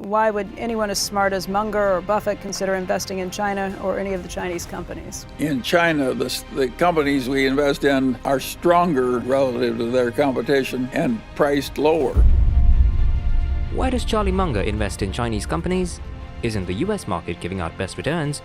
why would anyone as smart as Munger or Buffett consider investing in China or any of the Chinese companies? In China, the companies we invest in are stronger relative to their competition and priced lower. Why does Charlie Munger invest in Chinese companies? Isn't the US market giving out best returns?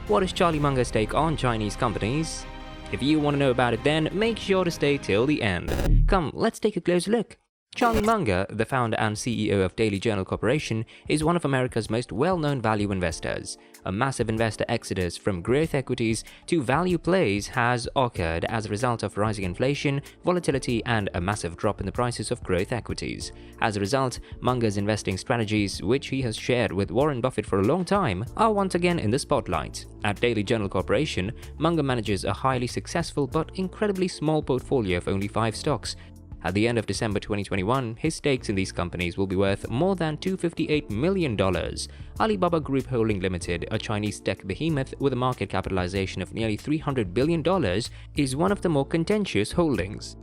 What is Charlie Munger's take on Chinese companies? If you want to know about it, then make sure to stay till the end. Come, let's take a closer look. Charlie Munger, the founder and CEO of Daily Journal Corporation, is one of America's most well-known value investors. A massive investor exodus from growth equities to value plays has occurred as a result of rising inflation, volatility, and a massive drop in the prices of growth equities. As a result, Munger's investing strategies, which he has shared with Warren Buffett for a long time, are once again in the spotlight. At Daily Journal Corporation, Munger manages a highly successful but incredibly small portfolio of only 5 stocks. At the end of December 2021, his stakes in these companies will be worth more than $258 million. Alibaba Group Holding Limited, a Chinese tech behemoth with a market capitalization of nearly $300 billion, is one of the more contentious holdings.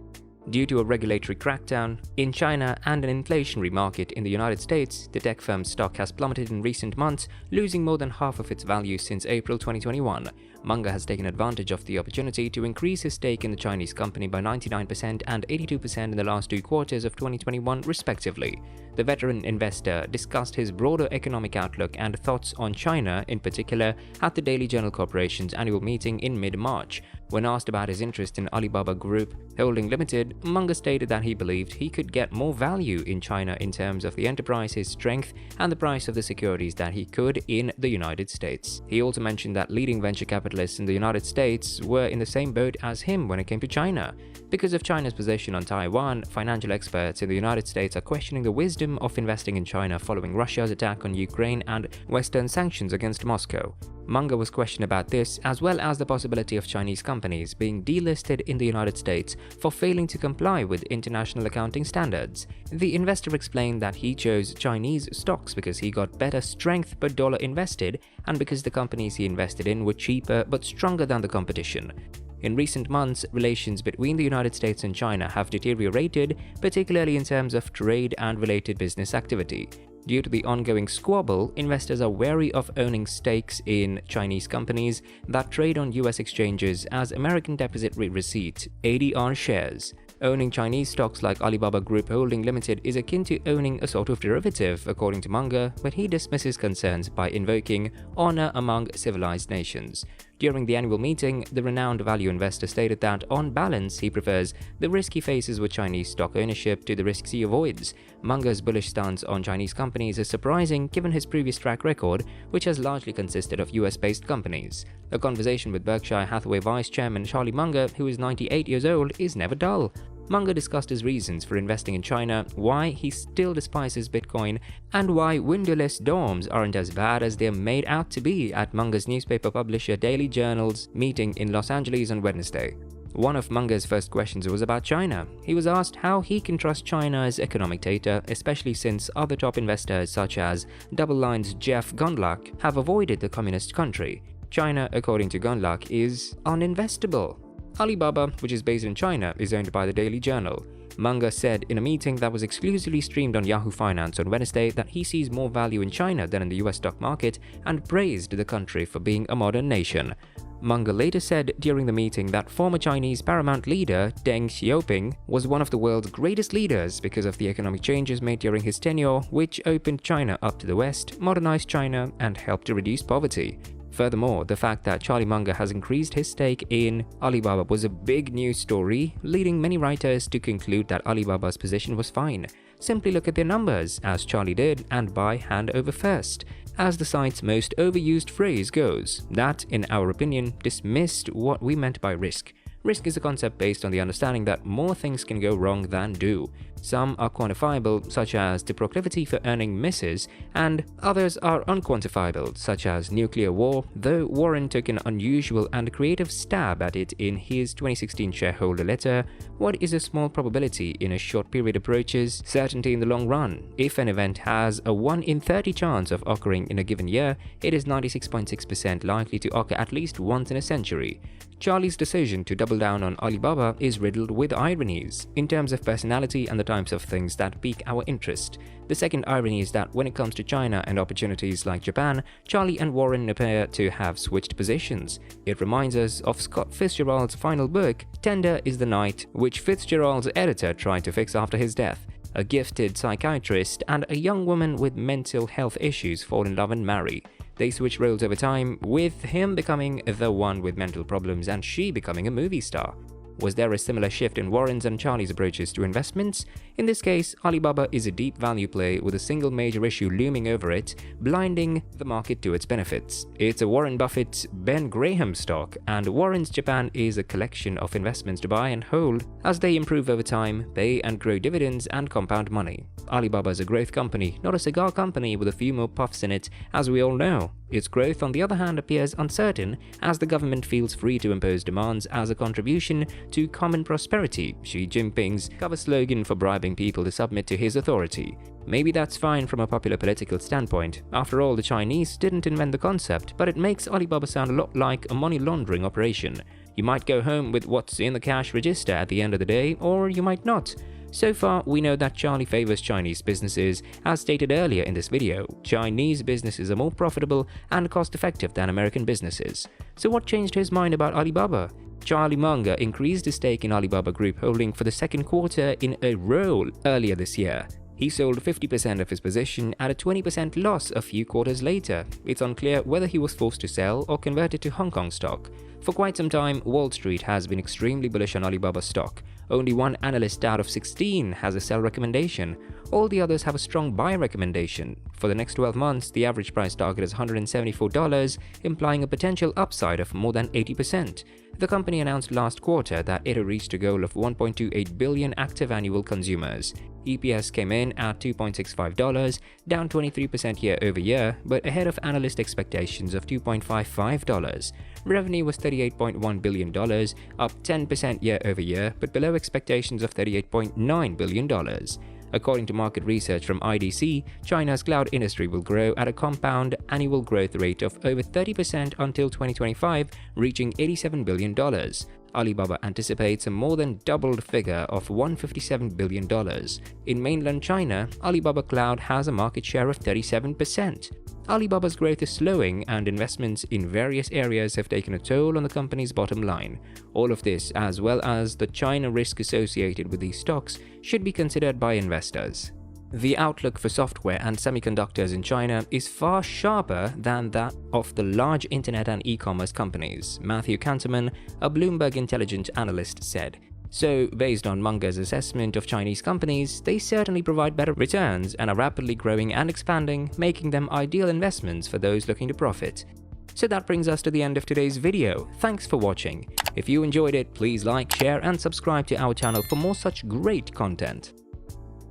Due to a regulatory crackdown in China and an inflationary market in the United States, the tech firm's stock has plummeted in recent months, losing more than half of its value since April 2021. Munger has taken advantage of the opportunity to increase his stake in the Chinese company by 99% and 82% in the last 2 quarters of 2021, respectively. The veteran investor discussed his broader economic outlook and thoughts on China in particular at the Daily Journal Corporation's annual meeting in mid-March. When asked about his interest in Alibaba Group Holding Limited, Munger stated that he believed he could get more value in China in terms of the enterprise's strength and the price of the securities that he could in the United States. He also mentioned that leading venture capitalists in the United States were in the same boat as him when it came to China. Because of China's position on Taiwan, financial experts in the United States are questioning the wisdom of investing in China following Russia's attack on Ukraine and Western sanctions against Moscow. Munger was questioned about this, as well as the possibility of Chinese companies being delisted in the United States for failing to comply with international accounting standards. The investor explained that he chose Chinese stocks because he got better strength per dollar invested and because the companies he invested in were cheaper but stronger than the competition. In recent months, relations between the United States and China have deteriorated, particularly in terms of trade and related business activity. Due to the ongoing squabble, investors are wary of owning stakes in Chinese companies that trade on US exchanges as American Depository Receipt (ADR) shares. Owning Chinese stocks like Alibaba Group Holding Limited is akin to owning a sort of derivative, according to Munger, but he dismisses concerns by invoking honor among civilized nations. During the annual meeting, the renowned value investor stated that, on balance, he prefers the risk he faces with Chinese stock ownership to the risks he avoids. Munger's bullish stance on Chinese companies is surprising given his previous track record, which has largely consisted of US-based companies. A conversation with Berkshire Hathaway Vice Chairman Charlie Munger, who is 98 years old, is never dull. Munger discussed his reasons for investing in China, why he still despises Bitcoin, and why windowless dorms aren't as bad as they're made out to be at Munger's newspaper publisher Daily Journal's meeting in Los Angeles on Wednesday. One of Munger's first questions was about China. He was asked how he can trust China's economic data, especially since other top investors such as DoubleLine's Jeff Gundlach have avoided the communist country. China, according to Gundlach, is uninvestable. Alibaba, which is based in China, is owned by the Daily Journal. Munger said in a meeting that was exclusively streamed on Yahoo Finance on Wednesday that he sees more value in China than in the US stock market and praised the country for being a modern nation. Munger later said during the meeting that former Chinese paramount leader Deng Xiaoping was one of the world's greatest leaders because of the economic changes made during his tenure, which opened China up to the West, modernized China, and helped to reduce poverty. Furthermore, the fact that Charlie Munger has increased his stake in Alibaba was a big news story, leading many writers to conclude that Alibaba's position was fine. Simply look at their numbers, as Charlie did, and buy hand over fist. As the site's most overused phrase goes, that, in our opinion, dismissed what we meant by risk. Risk is a concept based on the understanding that more things can go wrong than do. Some are quantifiable, such as the proclivity for earning misses, and others are unquantifiable, such as nuclear war, though Warren took an unusual and creative stab at it in his 2016 shareholder letter. What is a small probability in a short period approaches certainty in the long run. If an event has a 1 in 30 chance of occurring in a given year, it is 96.6% likely to occur at least once in a century. Charlie's decision to double down on Alibaba is riddled with ironies. In terms of personality and the type types of things that pique our interest. The second irony is that when it comes to China and opportunities like Japan, Charlie and Warren appear to have switched positions. It reminds us of Scott Fitzgerald's final book, Tender is the Night, which Fitzgerald's editor tried to fix after his death. A gifted psychiatrist and a young woman with mental health issues fall in love and marry. They switch roles over time, with him becoming the one with mental problems and she becoming a movie star. Was there a similar shift in Warren's and Charlie's approaches to investments? In this case, Alibaba is a deep value play with a single major issue looming over it, blinding the market to its benefits. It's a Warren Buffett, Ben Graham stock, and Warren's Japan is a collection of investments to buy and hold as they improve over time, pay and grow dividends and compound money. Alibaba is a growth company, not a cigar company with a few more puffs in it, as we all know. Its growth, on the other hand, appears uncertain as the government feels free to impose demands as a contribution to common prosperity, Xi Jinping's cover slogan for bribing people to submit to his authority. Maybe that's fine from a popular political standpoint. After all, the Chinese didn't invent the concept, but it makes Alibaba sound a lot like a money laundering operation. You might go home with what's in the cash register at the end of the day, or you might not. So far, we know that Charlie favors Chinese businesses. As stated earlier in this video, Chinese businesses are more profitable and cost-effective than American businesses. So what changed his mind about Alibaba? Charlie Munger increased his stake in Alibaba Group Holding for the second quarter in a row earlier this year. He sold 50% of his position at a 20% loss a few quarters later. It's unclear whether he was forced to sell or convert it to Hong Kong stock. For quite some time, Wall Street has been extremely bullish on Alibaba stock. Only one analyst out of 16 has a sell recommendation. All the others have a strong buy recommendation. For the next 12 months, the average price target is $174, implying a potential upside of more than 80%. The company announced last quarter that it had reached a goal of 1.28 billion active annual consumers. EPS came in at $2.65, down 23% year over year, but ahead of analyst expectations of $2.55. Revenue was $38.1 billion, up 10% year over year, but below expectations of $38.9 billion. According to market research from IDC, China's cloud industry will grow at a compound annual growth rate of over 30% until 2025, reaching $87 billion. Alibaba anticipates a more than doubled figure of $157 billion. In mainland China, Alibaba Cloud has a market share of 37%. Alibaba's growth is slowing and investments in various areas have taken a toll on the company's bottom line. All of this, as well as the China risk associated with these stocks, should be considered by investors. The outlook for software and semiconductors in China is far sharper than that of the large internet and e-commerce companies, Matthew Canterman, a Bloomberg intelligence analyst, said. So, based on Munger's assessment of Chinese companies, they certainly provide better returns and are rapidly growing and expanding, making them ideal investments for those looking to profit. So that brings us to the end of today's video. Thanks for watching. If you enjoyed it, please like, share and subscribe to our channel for more such great content.